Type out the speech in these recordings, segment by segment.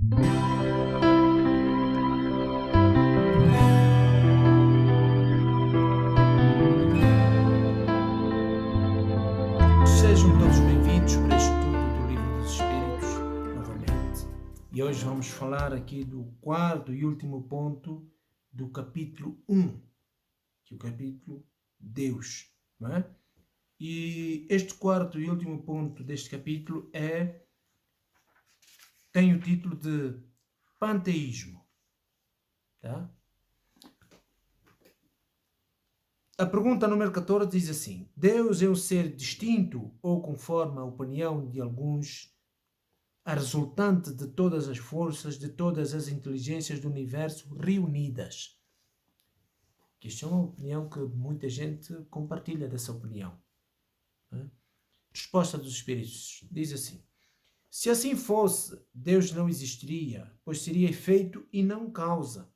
Sejam todos bem-vindos para este estudo do Livro dos Espíritos, novamente. E hoje vamos falar aqui do quarto e último ponto do capítulo 1, que é o capítulo Deus, não é? E este quarto e último ponto deste capítulo tem o título de Panteísmo, tá? A pergunta número 14 diz assim: Deus é um ser distinto ou, conforme a opinião de alguns, a resultante de todas as forças, de todas as inteligências do universo reunidas? Que isto é uma opinião que muita gente compartilha dessa opinião, né? Resposta dos Espíritos diz assim: se assim fosse, Deus não existiria, pois seria efeito e não causa.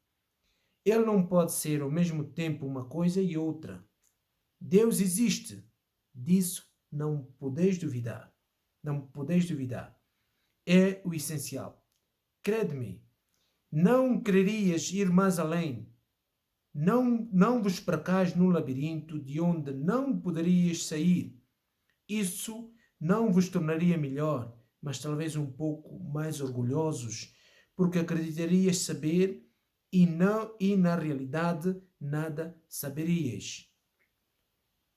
Ele não pode ser ao mesmo tempo uma coisa e outra. Deus existe. Disso não podeis duvidar. Não podeis duvidar. É o essencial. Crede-me, não quererias ir mais além. Não vos percais no labirinto de onde não poderias sair. Isso não vos tornaria melhor, mas talvez um pouco mais orgulhosos, porque acreditarias saber e na realidade nada saberias.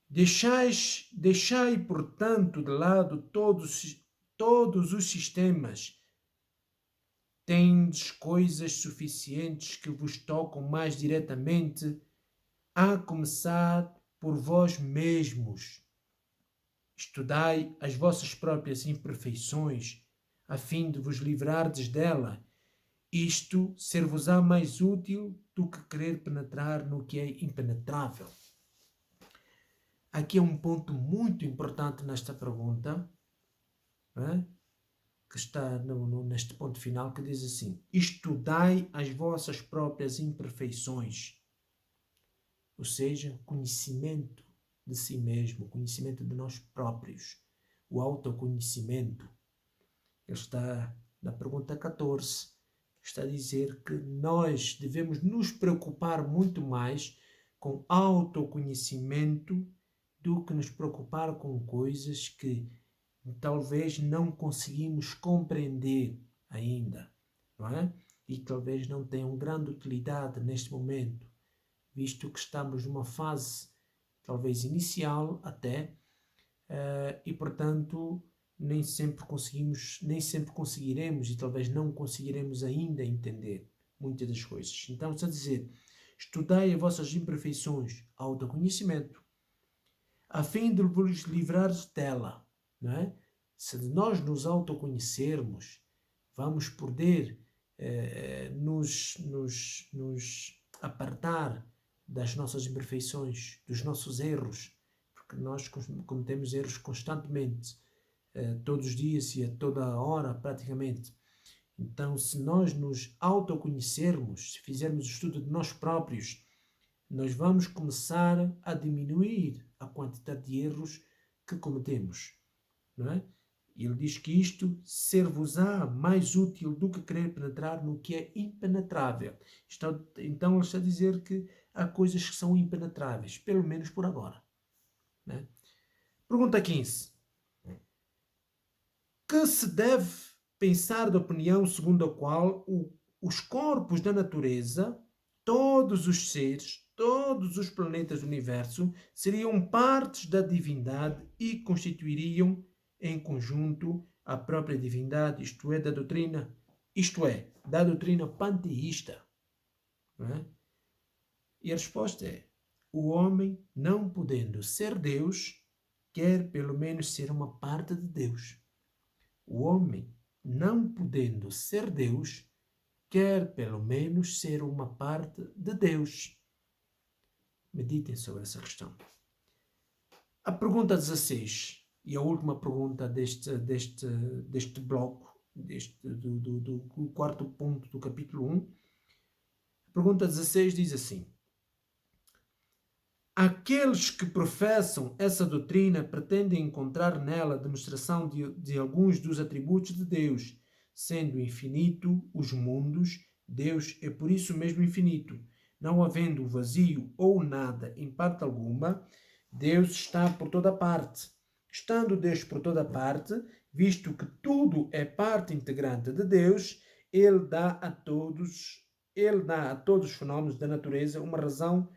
Deixai, portanto, de lado todos os sistemas. Tendes coisas suficientes que vos tocam mais diretamente, a começar por vós mesmos. Estudai as vossas próprias imperfeições, a fim de vos livrardes dela. Isto ser-vos-á mais útil do que querer penetrar no que é impenetrável. Aqui é um ponto muito importante nesta pergunta, né? Que está neste ponto final, que diz assim: estudai as vossas próprias imperfeições, ou seja, conhecimento de si mesmo, conhecimento de nós próprios, o autoconhecimento. Ele está na pergunta 14, está a dizer que nós devemos nos preocupar muito mais com autoconhecimento do que nos preocupar com coisas que talvez não conseguimos compreender ainda, não é? E talvez não tenham grande utilidade neste momento, visto que estamos numa fase talvez inicial até, e portanto nem sempre conseguiremos e talvez não conseguiremos ainda entender muitas das coisas. Então está a dizer: estudai as vossas imperfeições, autoconhecimento, a fim de vos livrares dela, não é? Se nós nos autoconhecermos, vamos poder nos apartar das nossas imperfeições, dos nossos erros, porque nós cometemos erros constantemente, todos os dias e a toda hora praticamente. Então, se nós nos autoconhecermos, se fizermos o estudo de nós próprios, nós vamos começar a diminuir a quantidade de erros que cometemos, não é? E ele diz que isto ser-vos-á mais útil do que querer penetrar no que é impenetrável. Então ele está a dizer que há coisas que são impenetráveis, pelo menos por agora, né? Pergunta 15. Que se deve pensar da opinião segundo a qual os corpos da natureza, todos os seres, todos os planetas do universo, seriam partes da divindade e constituiriam em conjunto a própria divindade, isto é, da doutrina panteísta, não é? E a resposta é: o homem, não podendo ser Deus, quer pelo menos ser uma parte de Deus. O homem, não podendo ser Deus, quer pelo menos ser uma parte de Deus. Meditem sobre essa questão. A pergunta 16, e a última pergunta deste bloco, do quarto ponto do capítulo 1. A pergunta 16 diz assim: aqueles que professam essa doutrina pretendem encontrar nela a demonstração de alguns dos atributos de Deus, Sendo infinito os mundos, Deus é por isso mesmo infinito. Não havendo vazio ou nada em parte alguma, Deus está por toda parte. Estando Deus por toda parte, visto que tudo é parte integrante de Deus, Ele dá a todos os fenómenos da natureza uma razão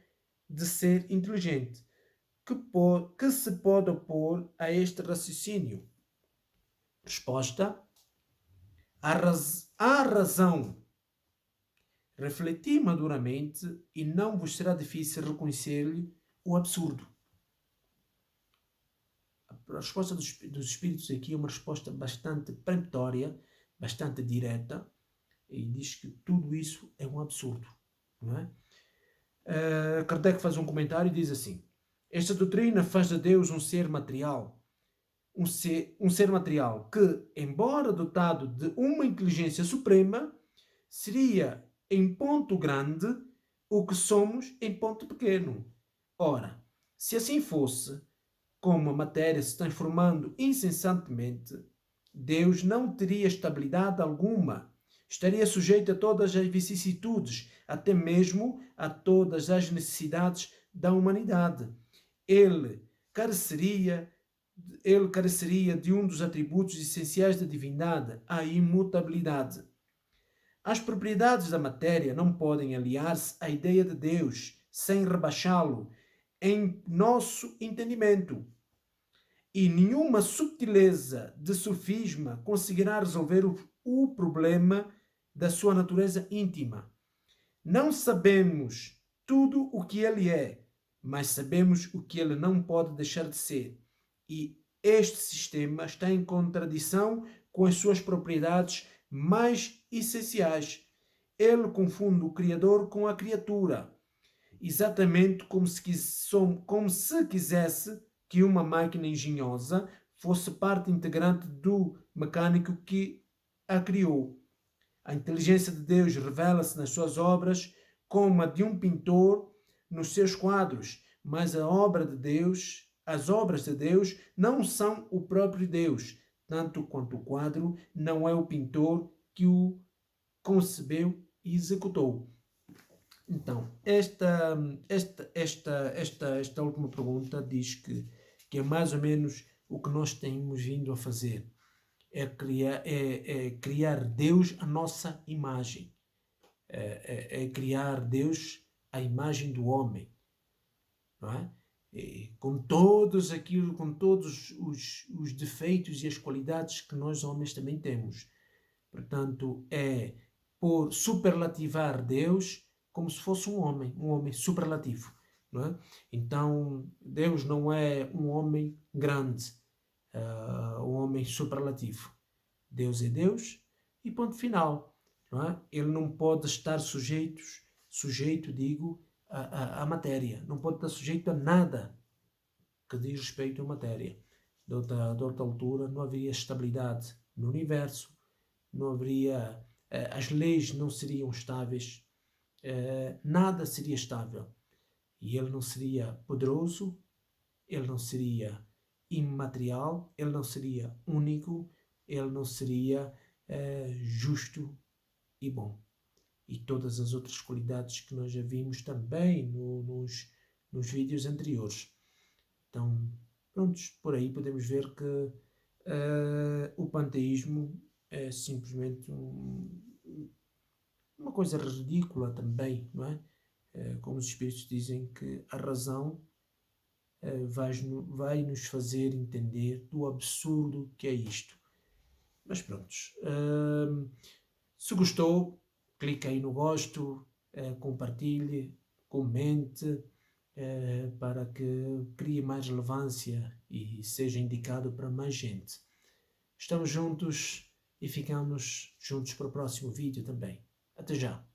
de ser inteligente, que se pode opor a este raciocínio. Resposta: a razão. Refleti maduramente e não vos será difícil reconhecer-lhe o absurdo. A resposta dos espíritos aqui é uma resposta bastante peremptória, bastante direta, e diz que tudo isso é um absurdo. Não é? Kardec faz um comentário e diz assim: esta doutrina faz de Deus um ser material, um ser material que, embora dotado de uma inteligência suprema, seria em ponto grande o que somos em ponto pequeno. Ora, se assim fosse, como a matéria se transformando incessantemente, Deus não teria estabilidade alguma, estaria sujeito a todas as vicissitudes, até mesmo a todas as necessidades da humanidade. Ele careceria de um dos atributos essenciais da divindade, a imutabilidade. As propriedades da matéria não podem aliar-se à ideia de Deus sem rebaixá-lo em nosso entendimento. E nenhuma subtileza de sofisma conseguirá resolver o problema da sua natureza íntima. Não sabemos tudo o que ele é, mas sabemos o que ele não pode deixar de ser. E este sistema está em contradição com as suas propriedades mais essenciais. Ele confunde o Criador com a criatura, exatamente como se quisesse que uma máquina engenhosa fosse parte integrante do mecânico que a criou. A inteligência de Deus revela-se nas suas obras como a de um pintor nos seus quadros, mas as obras de Deus não são o próprio Deus, tanto quanto o quadro não é o pintor que o concebeu e executou. Então, esta última pergunta diz que é mais ou menos o que nós temos vindo a fazer. É criar Deus à nossa imagem. É criar Deus à imagem do homem. Não é? Com todos os defeitos e as qualidades que nós homens também temos. Portanto, é por superlativar Deus como se fosse um homem superlativo. Não é? Então, Deus não é um homem grande, um homem superlativo. Deus é Deus e ponto final. Não é? Ele não pode estar sujeito, à matéria. Não pode estar sujeito a nada que diz respeito à matéria. De outra altura, não haveria estabilidade no universo, não haveria, as leis não seriam estáveis, nada seria estável. E ele não seria poderoso, ele não seria imaterial, ele não seria único, ele não seria justo e bom. E todas as outras qualidades que nós já vimos também nos vídeos anteriores. Então, prontos, por aí podemos ver que o panteísmo é simplesmente uma coisa ridícula também, não é? Como os espíritos dizem que a razão vai nos fazer entender do absurdo que é isto. Mas prontos, se gostou, clique aí no gosto, compartilhe, comente, para que crie mais relevância e seja indicado para mais gente. Estamos juntos e ficamos juntos para o próximo vídeo também. Até já!